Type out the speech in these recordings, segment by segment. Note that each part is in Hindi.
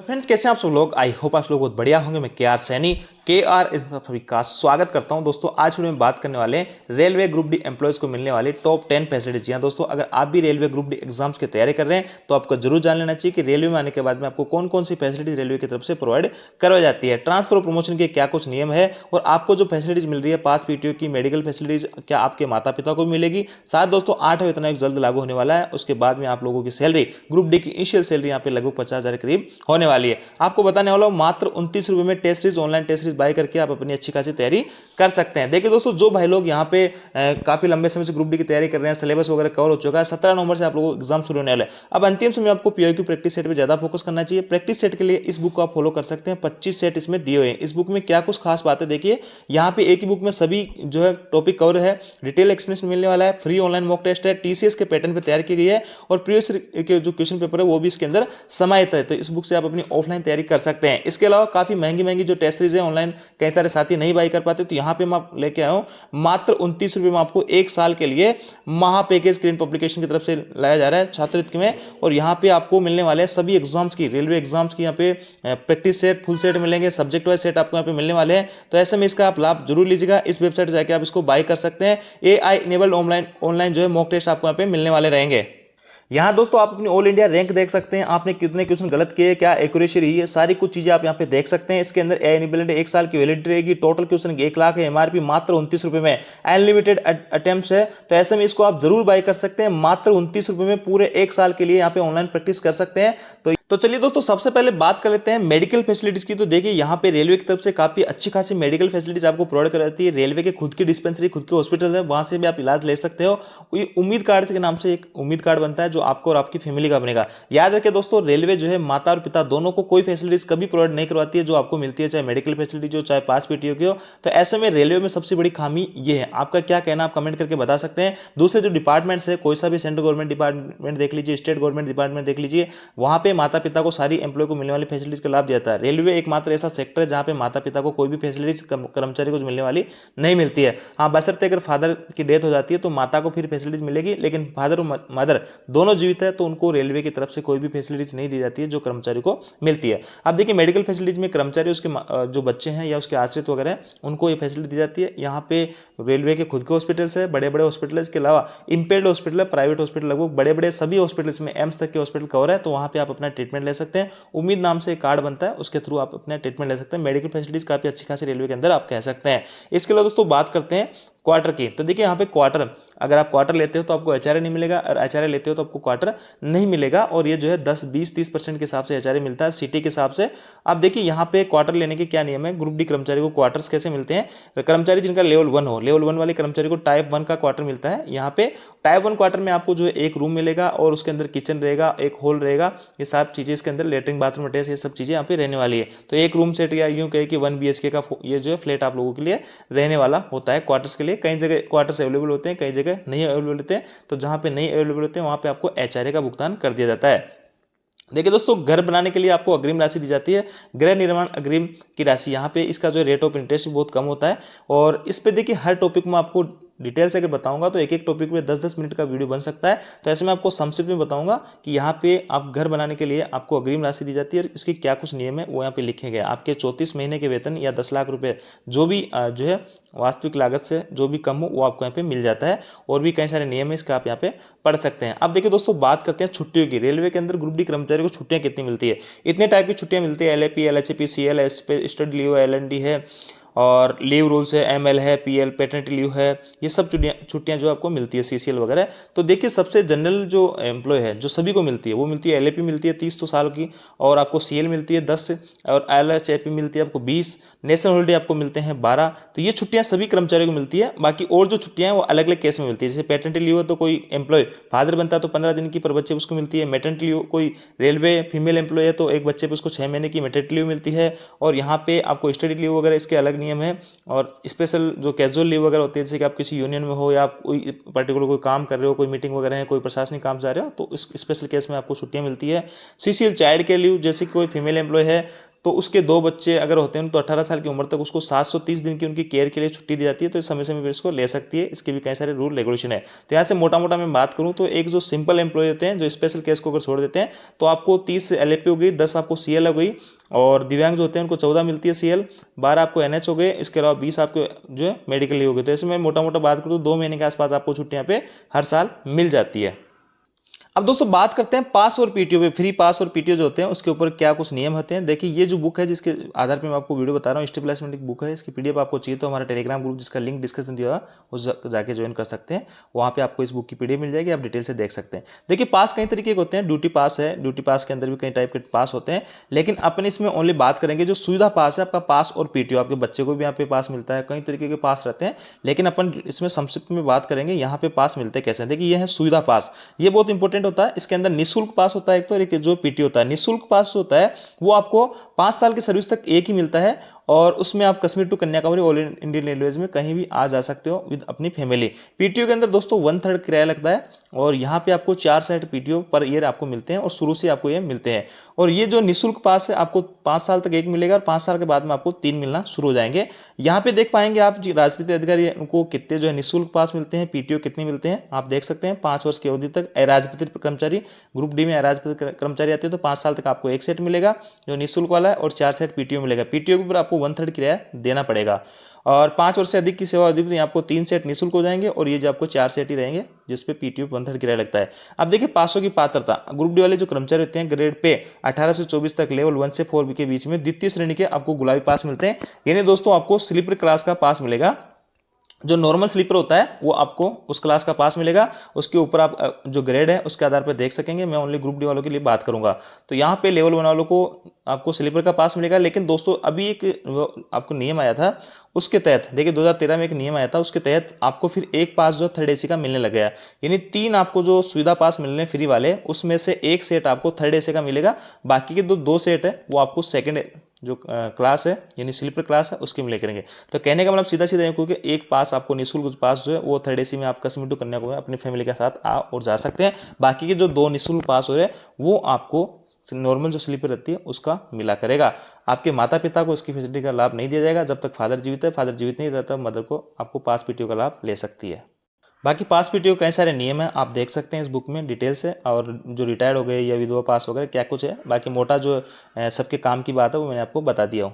फ्रेंड्स, कैसे हैं आप सब लोग। आई होप आप लोग बहुत बढ़िया होंगे। मैं के आर सैनी सभी का स्वागत करता हूं। दोस्तों आज वीडियो में बात करने वाले हैं रेलवे ग्रुप डी एम्प्लॉयज को मिलने वाले टॉप 10 फैसिलिटीज। जी हाँ दोस्तों, अगर आप भी रेलवे ग्रुप डी एग्जाम्स की तैयारी कर रहे हैं तो आपको जरूर जान लेना चाहिए कि रेलवे में आने के बाद में आपको कौन कौन सी फैसिलिटीज रेलवे की तरफ से प्रोवाइड करवाई जाती है, ट्रांसफर और प्रमोशन के क्या कुछ नियम है और आपको जो फैसिलिटीज मिल रही है पास पीटीओ की, मेडिकल फैसिलिटीज क्या आपके माता पिता को मिलेगी। साथ दोस्तों 8 वेतन आयोग जल्द लागू होने वाला है। उसके बाद में आप लोगों की सैलरी, ग्रुप डी की इनिशियल सैलरी यहाँ पे लगभग 50,000 के करीब होने वाली है। आपको बताने वाला हूं मात्र 29 रुपए में test series, online test series buy करके आप अपनी अच्छी खासी तैयारी कर सकते हैं। देखिए दोस्तों, जो भाई लोग यहाँ पे काफी लंबे समय से ग्रुप डी की तैयारी कर रहे हैं, सिलेबस वगैरह कवर हो चुका है, 17 नवंबर से आप लोगों को एग्जाम शुरू होने वाले हैं। अब अंतिम समय आपको पीओक्यू प्रैक्टिस सेट पे ज्यादा फोकस करना चाहिए। प्रैक्टिस सेट के लिए इस बुक को आप फॉलो कर सकते हैं। 25 सेट इसमें दिए हुए हैं। इस बुक में क्या कुछ खास बात है, देखिए यहाँ पे एक ही बुक में सभी जो है टॉपिक कवर है, डिटेल एक्सप्लेनेशन मिलने वाला है, फ्री ऑनलाइन मॉक टेस्ट है, टीसीएस के पैटर्न पे तैयार की गई है और प्रीवियस के जो क्वेश्चन पेपर है वो भी इसके अंदर समाहित है। तो इस बुक से आप अपनी ऑफलाइन तैयारी कर सकते हैं। इसके अलावा काफी महंगी महंगी जो टेस्ट सीरीज है ऑनलाइन कई सारे साथी नहीं बाई कर पाते, तो यहाँ पे मैं लेके आया हूँ मात्र 29 रुपए में आपको 1 साल के लिए महा पैकेज ग्रीन पब्लिकेशन की तरफ से लाया जा रहा है छात्रवृत्ति में। और यहाँ पे आपको मिलने वाले हैं सभी एग्जाम्स की, रेलवे एग्जाम्स की यहाँ पे प्रैक्टिस सेट, फुल सेट मिलेंगे, सब्जेक्ट वाइज सेट आपको यहाँ पे मिलने वाले हैं। तो ऐसे में इसका आप लाभ जरूर लीजिएगा। इस वेबसाइट जाके आप इसको बाय कर सकते हैं। AI इनेबल्ड ऑनलाइन जो है मॉक टेस्ट आपको यहाँ पे मिलने वाले रहेंगे। यहाँ दोस्तों आप अपनी ऑल इंडिया रैंक देख सकते हैं, आपने कितने क्वेश्चन गलत किए, क्या एक्यूरेसी रही है, सारी कुछ चीजें आप यहाँ पे देख सकते हैं। इसके अंदर AI इनेबल्ड 1 साल की वैलिडिटी रहेगी। टोटल क्वेश्चन 1 लाख है। एमआरपी मात्र 29 रुपए में, अनलिमिटेड अटेम्प्ट्स है। तो ऐसे में इसको आप जरूर बाय कर सकते हैं। मात्र 29 रुपए में पूरे 1 साल के लिए यहाँ पे ऑनलाइन प्रैक्टिस कर सकते हैं। तो चलिए दोस्तों, सबसे पहले बात कर लेते हैं मेडिकल फैसिलिटीज की। तो देखिए यहाँ पे रेलवे की तरफ से काफी अच्छी खासी मेडिकल फैसिलिटीज आपको प्रोवाइड कराती है। रेलवे के खुद की डिस्पेंसरी, खुद के हॉस्पिटल है, वहां से भी आप इलाज ले सकते हो। उम्मीद कार्ड के नाम से एक उम्मीद कार्ड बनता है जो आपको और आपकी फैमिली का बनेगा। याद रखिए दोस्तों, रेलवे जो है माता और पिता दोनों को कोई फैसिलिटीज कभी प्रोवाइड नहीं करवाती है जो आपको मिलती है, चाहे मेडिकल फैसिलिटी हो चाहे पास पीटीओ की हो। तो ऐसे में रेलवे में सबसे बड़ी खामी ये है। आपका क्या कहना, आप कमेंट करके बता सकते हैं। दूसरे जो डिपार्टमेंट्स है, कोई सा भी सेंट्रल गवर्नमेंट डिपार्टमेंट देख लीजिए, स्टेट गवर्नमेंट डिपार्टमेंट देख लीजिए, वहां पे माता पिता को सारी एम्प्लॉय को मिलने वाली फैसिलिटीज का लाभ देता है। रेलवे एकमात्र ऐसा सेक्टर है जहां पे माता पिता को कोई भी फैसिलिटीज कर्मचारी को मिलने वाली नहीं मिलती है। हाँ, बशर्ते अगर फादर की डेथ हो जाती है तो माता को फिर फैसिलिटीज मिलेगी, लेकिन फादर और मदर दोनों जीवित है तो उनको रेलवे की तरफ से कोई भी फैसिलिटीज नहीं दी जाती है जो कर्मचारी को मिलती है। अब देखिए मेडिकल फैसिलिटीज में कर्मचारी, उसके जो बच्चे हैं या उसके आश्रित वगैरह हैं, उनको ये फैसिलिटी दी जाती है। यहाँ पे रेलवे के खुद के हॉस्पिटल्स है, बड़े बड़े हॉस्पिटल, इसके अलावा इम्पेयर्ड हॉस्पिटल है, प्राइवेट हॉस्पिटल, लगभग बड़े बड़े सभी हॉस्पिटल्स में एम्स तक के हॉस्पिटल कवर है। तो वहाँ पे आप अपना ट्रीटमेंट ले सकते हैं। उम्मीद नाम से कार्ड बनता है, उसके थ्रू आप अपना ट्रीटमेंट ले सकते हैं। मेडिकल फैसिलिटीज काफी अच्छी खासी रेलवे के अंदर आप कह सकते हैं। इसके अलावा दोस्तों बात करते हैं क्वार्टर की। तो देखिए यहाँ पे क्वार्टर, अगर आप क्वार्टर लेते हो तो आपको एचआरए नहीं मिलेगा, और एचआरए लेते हो तो आपको क्वार्टर नहीं मिलेगा। और ये जो है 10, 20, 30% के हिसाब से एचआरए मिलता है सिटी के हिसाब से। अब देखिए यहाँ पे क्वार्टर लेने के क्या नियम है, ग्रुप डी कर्मचारी को क्वार्टर्स कैसे मिलते हैं। तो कर्मचारी जिनका लेवल 1 हो, लेवल 1 वाले कर्मचारी को टाइप 1 का क्वार्टर मिलता है। यहाँ पे टाइप 1 क्वार्टर में आपको जो है एक रूम मिलेगा और उसके अंदर किचन रहेगा, एक हॉल रहेगा, ये सब चीजें इसके अंदर, लेटरिन बाथरूम अटैच, ये सब चीजें यहाँ पे रहने वाली है। तो एक रूम सेट या यूं कहे कि 1 BHK का ये जो है फ्लैट आप लोगों के लिए रहने वाला होता है क्वार्टर्स के लिए। कई जगह क्वार्टर्स अवेलेबल होते हैं, कई जगह नहीं अवेलेबल होते हैं। तो जहां पे नहीं अवेलेबल होते हैं वहां पे आपको एचआरए का भुगतान कर दिया जाता है। देखिए दोस्तों, घर बनाने के लिए आपको अग्रिम राशि दी जाती है, गृह निर्माण अग्रिम की राशि। यहाँ पे इसका जो रेट ऑफ इंटरेस्ट भी बहुत कम होता है। और इस पे देखिए हर टॉपिक में आपको डिटेल से अगर बताऊंगा तो एक एक टॉपिक में 10-10 मिनट का वीडियो बन सकता है। तो ऐसे में आपको संक्षिप्त में बताऊंगा कि यहाँ पे आप घर बनाने के लिए आपको अग्रिम राशि दी जाती है और इसके क्या कुछ नियम है वो यहाँ पे लिखे गए। आपके 34 महीने के वेतन या 10 लाख रुपए जो भी जो है वास्तविक लागत से जो भी कम हो वो आपको यहाँ पे मिल जाता है। और भी कई सारे नियम है, इसका आप यहाँ पे पढ़ सकते हैं। अब देखिए दोस्तों, बात करते हैं छुट्टियों की। रेलवे के अंदर ग्रुप डी कर्मचारी को छुट्टियां कितनी मिलती है। इतने टाइप की छुट्टियां मिलती है, LAP, LHP, CL, study leave, LND है, और लीव रूल्स है, ML है, PL, पेटर्निटी लीव है, ये सब छुट्टियां जो आपको मिलती है, CCL वगैरह। तो देखिए सबसे जनरल जो एम्प्लॉय है जो सभी को मिलती है वो मिलती है, LAP मिलती है 30 तो साल की, और आपको CL मिलती है 10, और LHP मिलती है आपको 20, नेशनल हॉलीडे आपको मिलते हैं 12। तो ये छुट्टियां सभी कर्मचारियों को मिलती है। बाकी और जो छुट्टियां हैं वो अलग अलग केस में मिलती है। जैसे पेटर्निटी लीव है तो कोई एम्प्लॉय फादर बनता है तो 15 दिन की पर बच्चे उसको मिलती है। मेटर्निटी लीव, कोई रेलवे फीमेल एम्प्लॉय है तो एक बच्चे पर उसको 6 महीने की मेटर्निटी लीव मिलती है। और यहाँ पे आपको स्टडी लीव वगैरह इसके अलग नियम है। और स्पेशल जो कैजुअल लीव वगैरह होती है, जैसे कि आप किसी यूनियन में हो या आप कोई पर्टिकुलर कोई काम कर रहे हो, कोई मीटिंग वगैरह है, कोई प्रशासनिक काम जा रहे हो, तो इस स्पेशल केस में आपको छुट्टियां मिलती है। CCL चाइल्ड केयर लीव, जैसे कोई फीमेल एम्प्लॉय है तो उसके 2 बच्चे अगर होते हैं तो 18 साल की उम्र तक उसको 730 दिन की उनकी केयर के लिए छुट्टी दी जाती है, तो इस समय समय पर इसको ले सकती है। इसके भी कई सारे रूल रेगुलेशन है। तो यहाँ से मोटा मोटा मैं बात करूँ तो एक जो सिंपल एम्प्लॉय होते हैं, जो स्पेशल केस को अगर छोड़ देते हैं, तो आपको 30 LAP हो गई, 10 आपको CL हो गई, और दिव्यांग जो होते हैं उनको 14 मिलती है CL, 12 आपको NH हो गए, इसके अलावा 20 आपको जो है मेडिकल लीव हो गए। तो ऐसे में मोटा मोटा बात करूँ तो 2 महीने के आसपास आपको छुट्टियाँ पे हर साल मिल जाती है। अब दोस्तों बात करते हैं पास और PTO पे। फ्री पास और PTO जो होते हैं उसके ऊपर क्या कुछ नियम होते हैं। देखिए ये जो बुक है जिसके आधार पे मैं आपको वीडियो बता रहा हूँ, स्टेप बाय स्टेप बुक है, इसकी PDF आपको चाहिए तो हमारा टेलीग्राम ग्रुप जिसका लिंक डिस्क्रिप्शन में दिया हुआ उस जाके ज्वाइन कर सकते हैं। वहाँ पे आपको इस बुक की PDF मिल जाएगी, आप डिटेल से देख सकते हैं। देखिए पास कई तरीके के होते हैं। ड्यूटी पास है, ड्यूटी पास के अंदर भी कई टाइप के पास होते हैं, लेकिन अपन इसमें ओनली बात करेंगे जो सुविधा पास है आपका पास और PTO, आपके बच्चे को भी यहाँ पे पास मिलता है। कई तरीके के पास रहते हैं, लेकिन अपन इसमें संक्षिप्त में बात करेंगे यहाँ पे पास मिलते कैसे हैं। देखिए ये है सुविधा पास, ये बहुत इंपॉर्टेंट होता है। इसके अंदर निःशुल्क पास होता है एक तो, एक जो PTO होता है। निःशुल्क पास जो होता है वो आपको 5 साल की सर्विस तक एक ही मिलता है, और उसमें आप Kashmir to Kanyakumari all Indian railways में कहीं भी आ जा सकते हो विद अपनी फैमिली। PTO के अंदर दोस्तों 1/3 किराया लगता है, और यहाँ पे आपको 4 सेट PTO पर ईयर आपको मिलते हैं, और शुरू से आपको ये मिलते हैं। और ये जो निःशुल्क पास है आपको 5 साल तक एक मिलेगा, और 5 साल के बाद में आपको 3 मिलना शुरू हो जाएंगे। यहाँ पे देख पाएंगे आप राजनीतिक अधिकारी उनको कितने जो है निःशुल्क पास मिलते हैं, PTO कितने मिलते हैं आप देख सकते हैं। 5 वर्ष की अवधि तक अराजपत्रित कर्मचारी, ग्रुप डी में अराजपत्रित कर्मचारी आते हैं तो 5 साल तक आपको 1 सेट मिलेगा जो निःशुल्क वाला है, और 4 सेट PTO मिलेगा। PTO के ऊपर आपको 1/3 किराया देना पड़ेगा। और 5 वर्ष से अधिक की सेवा अवधि में आपको 3 सेट निःशुल्क हो जाएंगे, और ये जो आपको 4 सेट ही रहेंगे जिसपे PTO 1/3 किराया लगता है। अब देखिए पासों की पात्रता, ग्रुप डी वाले जो कर्मचारी होते हैं ग्रेड पे 18 से 24 तक लेवल 1 से 4 के बीच में द्वितीय श्रेणी के आपको गुलाबी पास मिलते हैं। यानी दोस्तों आपको स्लीपर क्लास का पास मिलेगा। जो नॉर्मल स्लीपर होता है वो आपको उस क्लास का पास मिलेगा, उसके ऊपर आप जो ग्रेड है उसके आधार पर देख सकेंगे। मैं ओनली ग्रुप डी वालों के लिए बात करूंगा। तो यहाँ पे लेवल 1 वालों को आपको स्लीपर का पास मिलेगा। लेकिन दोस्तों अभी एक आपको नियम आया था, उसके तहत देखिए 2013 में एक नियम आया था, उसके तहत आपको फिर एक पास जो 3rd AC का मिलने लग गया। यानी 3 आपको जो सुविधा पास मिलने फ्री वाले, उसमें से 1 सेट आपको 3rd AC का मिलेगा, बाकी के 2 सेट है वो आपको सेकेंड जो क्लास है यानी स्लीपर क्लास है उसके मिले करेंगे। तो कहने का मतलब सीधा सीधा क्योंकि एक पास आपको निःशुल्क पास जो है वो 3rd AC में आप कश्मीर टू कन्याकुमारी अपनी फैमिली के साथ आ और जा सकते हैं। बाकी के जो 2 निःशुल्क पास हो रहे हैं वो आपको नॉर्मल जो स्लीपर रहती है उसका मिला करेगा। आपके माता पिता को इसकी फैसिलिटी का लाभ नहीं दिया जाएगा जब तक फादर जीवित है। फादर जीवित नहीं रहता मदर को आपको पास PTO का लाभ ले सकती है। बाकी पास PTO कई सारे नियम हैं, आप देख सकते हैं इस बुक में डिटेल से, और जो रिटायर्ड हो गए या विधवा पास वगैरह क्या कुछ है। बाकी मोटा जो सबके काम की बात है वो मैंने आपको बता दिया हूँ।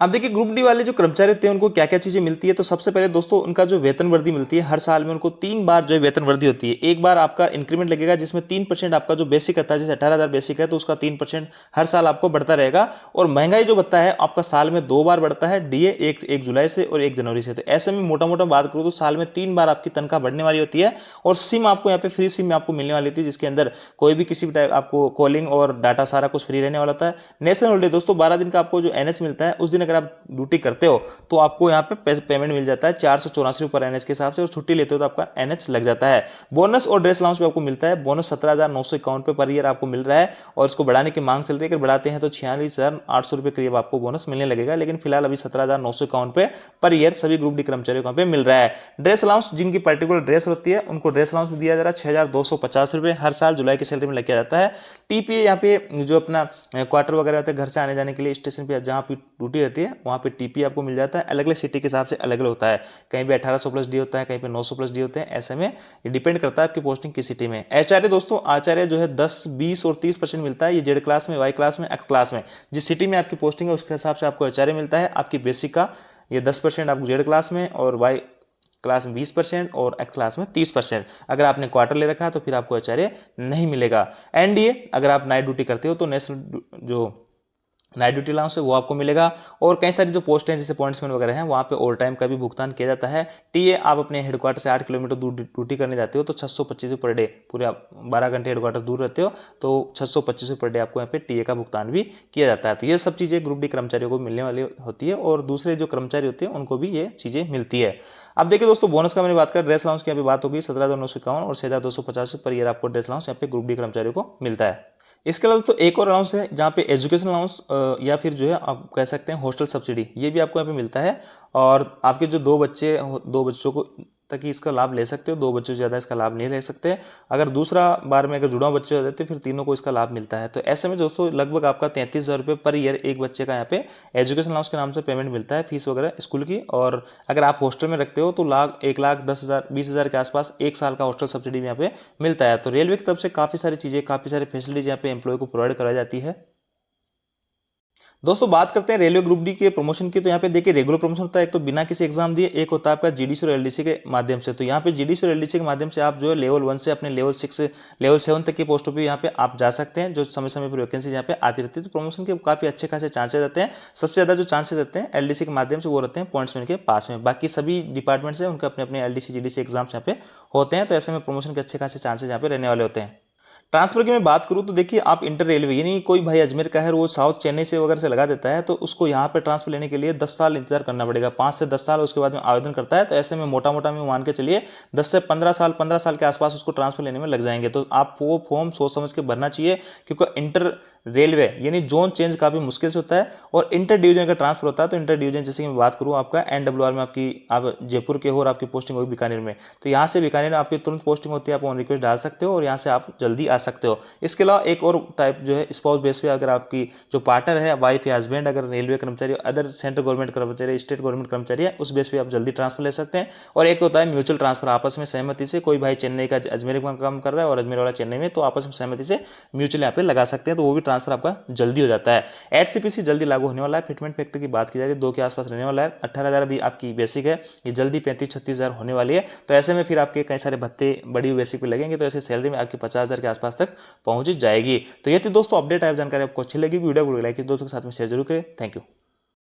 अब देखिए ग्रुप डी वाले जो कर्मचारी होते हैं उनको क्या क्या चीजें मिलती है। तो सबसे पहले दोस्तों उनका जो वेतन वृद्धि मिलती है, हर साल में उनको 3 बार जो है वेतन वृद्धि होती है। एक बार आपका इंक्रीमेंट लगेगा जिसमें 3% आपका जो बेसिक आता है, जैसे 18,000 बेसिक है तो उसका 3% हर साल आपको बढ़ता रहेगा। और महंगाई जो बढ़ता है आपका साल में 2 बार बढ़ता है, DA 1 जुलाई से और 1 जनवरी से। तो ऐसे में मोटा मोटा बात करूँ तो साल में 3 बार आपकी तनख्वाह बढ़ने वाली होती है। और सिम आपको यहाँ पे फ्री सिम में आपको मिलने वाली थी, जिसके अंदर कोई भी किसी भी टाइप आपको कॉलिंग और डाटा सारा कुछ फ्री रहने वाला होता है। नेशनल हॉलीडे दोस्तों 12 दिन का आपको जो NH मिलता है, उस दिन अगर आप ड्यूटी करते हो तो आपको यहाँ पे पेमेंट मिल जाता है 484 रुपये पर NH के हिसाब से, और छुट्टी लेते हो तो आपका NH लग जाता है। बोनस और ड्रेस अलाउंस भी आपको मिलता है। बोनस 17,951 रुपये पर ईयर आपको मिल रहा है, और इसको बढ़ाने की मांग चल रही है। अगर बढ़ाते हैं तो 46,800 रुपये करीब आपको बोनस मिलने लगेगा, लेकिन फिलहाल अभी 17,951 रुपये पर ईयर सभी ग्रुप डी कर्मचारियों को पे मिल रहा है। ड्रेस अलाउंस जिनकी पर्टिकुलर ड्रेस होती है उनको ड्रेस अलाउंस भी दिया जा रहा है 6,250 रुपये हर साल जुलाई की सैलरी में लग जाता है। TPA यहाँ पे जो अपना क्वार्टर वगैरह होता है घर से आने जाने के लिए स्टेशन पे जहाँ पे ड्यूटी रहती है वहाँ पे TPA आपको मिल जाता है। अलग अलग सिटी के हिसाब से अलग अलग होता है, कहीं पे 1800+ डी होता है, कहीं पे 900+ डी होते हैं। ऐसे में ये डिपेंड करता है आपकी पोस्टिंग किस सिटी में। आचार्य दोस्तों आचार्य जो है 10, 20 और 30% मिलता है। ये जेड क्लास में, वाई क्लास में, एक्स क्लास में, जिस सिटी में आपकी पोस्टिंग है उसके हिसाब से आपको आचार्य मिलता है। आपकी बेसिक का ये 10% आपको जेड क्लास में, और वाई क्लास में 20% और एक्स क्लास में 30%। अगर आपने क्वार्टर ले रखा है तो फिर आपको आचार्य नहीं मिलेगा। NDA अगर आप नाइट ड्यूटी करते हो तो नेशनल जो नाइट ड्यूटी अलाउंस है वो आपको मिलेगा। और कई सारी जो पोस्ट हैं जैसे पॉइंट्समैन वगैरह हैं वहाँ पे ओवर टाइम का भी भुगतान किया जाता है। TA आप अपने हेडक्वार्टर से 8 किलोमीटर दूर ड्यूटी करने जाते हो तो 625 पर डे, पूरे आप 12 घंटे हेडक्वार्टर दूर रहते हो तो 625 पर डे आपको यहाँ पे TA का भुगतान भी किया जाता है। तो ये सब चीज़ें ग्रुप डी कर्मचारियों को मिलने वाली होती है, और दूसरे जो कर्मचारी होते हैं उनको भी ये चीज़ें मिलती है। अब देखिए दोस्तों बोनस का मैंने बात कर, ड्रेस अलाउंस की यहाँ पे बात होगी 17,951 और 6,250 पर ईयर आपको ड्रेस अलाउंस यहाँ पे ग्रुप डी कर्मचारियों को मिलता है। इसके अलावा तो एक और अलाउंस है जहाँ पे एजुकेशन अलाउंस या फिर जो है आप कह सकते हैं हॉस्टल सब्सिडी, ये भी आपको यहाँ पे मिलता है। और आपके जो 2 बच्चों को तक ही इसका लाभ ले सकते हो, 2 बच्चों से ज़्यादा इसका लाभ नहीं ले सकते। अगर दूसरा बार में अगर जुड़वा बच्चे हो जाते फिर तीनों को इसका लाभ मिलता है। तो ऐसे में दोस्तों लगभग आपका 33,000 रुपये पर ईयर एक बच्चे का यहाँ पे एजुकेशन अलाउंस के नाम से पेमेंट मिलता है, फीस वगैरह स्कूल की। और अगर आप हॉस्टल में रखते हो तो 1,10,000 20,000 के आसपास 1 साल का हॉस्टल सब्सिडी भी यहाँ पे मिलता है। तो रेलवे की तरफ से काफ़ी सारी चीज़ें, काफ़ी सारी फैसिलिटीज यहाँ पे एम्प्लॉय को प्रोवाइड कराई जाती है। दोस्तों बात करते हैं रेलवे ग्रुप डी के प्रमोशन की। तो यहाँ पे देखिए रेगुलर प्रमोशन होता है, एक तो बिना किसी एग्जाम दिए, एक होता है आपका जीडीसी और एलडीसी के माध्यम से। तो यहाँ पे जीडीसी और एलडीसी के माध्यम से आप जो है लेवल 1 से अपने लेवल 6 लेवल 7 तक की पोस्टों पे यहाँ पे आप जा सकते हैं, जो समय समय पर वैकेंसी यहाँ पे आती रहती है। तो प्रमोशन के काफी अच्छे खासे चांसेस रहते हैं। सबसे ज्यादा जो चांसेस रहते हैं एलडीसी के माध्यम से वो रहते हैं पॉइंट्समैन के पास में। बाकी सभी डिपार्टमेंट्स हैं उनके अपने अपने एलडीसी जीडीसी एग्जाम्स यहाँ पे होते हैं। तो ऐसे में प्रमोशन के अच्छे खासे चांसेस यहाँ पे रहने वाले होते हैं। ट्रांसफर की मैं बात करूं तो देखिए आप इंटर रेलवे, यानी कोई भाई अजमेर का है वो साउथ चेन्नई से वगैरह से लगा देता है, तो उसको यहाँ पे ट्रांसफर लेने के लिए 10 साल इंतजार करना पड़ेगा, 5 से 10 साल उसके बाद में आवेदन करता है। तो ऐसे में मोटा मोटा में मान के चलिए 10 से 15 साल के आसपास उसको ट्रांसफर लेने में लग जाएंगे। तो आप वो फॉर्म सोच समझ के भरना चाहिए, क्योंकि इंटर रेलवे यानी जोन चेंज काफी मुश्किल से होता है। और इंटर डिवीजन का ट्रांसफर होता है, तो इंटर डिवीजन जैसे कि मैं बात करूँ आपका NWR में आप जयपुर के हो और आपकी पोस्टिंग होगी बीकानेर में, तो यहाँ से बीकानेर में आपकी तुरंत पोस्टिंग होती है, आप ऑन रिक्वेस्ट डाल सकते हो और यहाँ से आप जल्दी आ सकते हो। इसके अलावा एक और टाइप जो है स्पाउस बेस पे, अगर आपकी जो पार्टनर है वाइफ या हस्बैंड अगर रेलवे कर्मचारी, अदर सेंट्रल गवर्नमेंट कर्मचारी, स्टेट गवर्नमेंट कर्मचारी है, उस बेस पे आप जल्दी ट्रांसफर ले सकते हैं। और एक होता है म्यूचुअल ट्रांसफर, आपस में सहमति से, कोई भाई चेन्नई का अजमेर में काम कर रहा है और अजमेर वाला चेन्नई में, तो आपस में सहमति से म्यूचुअल यहाँ पे लगा सकते हैं, तो वो भी ट्रांसफर आपका जल्दी हो जाता है। HCPC जल्दी लागू होने वाला है। फिटमेंट फैक्टर की बात की जा रही है 2 के आसपास रहने वाला है। 18,000 अभी आपकी बेसिक है, ये जल्दी 35-36,000 होने वाली है। तो ऐसे में फिर आपके कई सारे भत्ते बड़ी बेसिक पे लगेंगे, तो ऐसे सैलरी में आपकी 50,000 के आसपास तक पहुंच जाएगी। तो ये थी दोस्तों अपडेट। आप जानकारी आपको अच्छी लगी वीडियो को लाइक दोस्तों के साथ में शेयर जरूर करें। Thank you.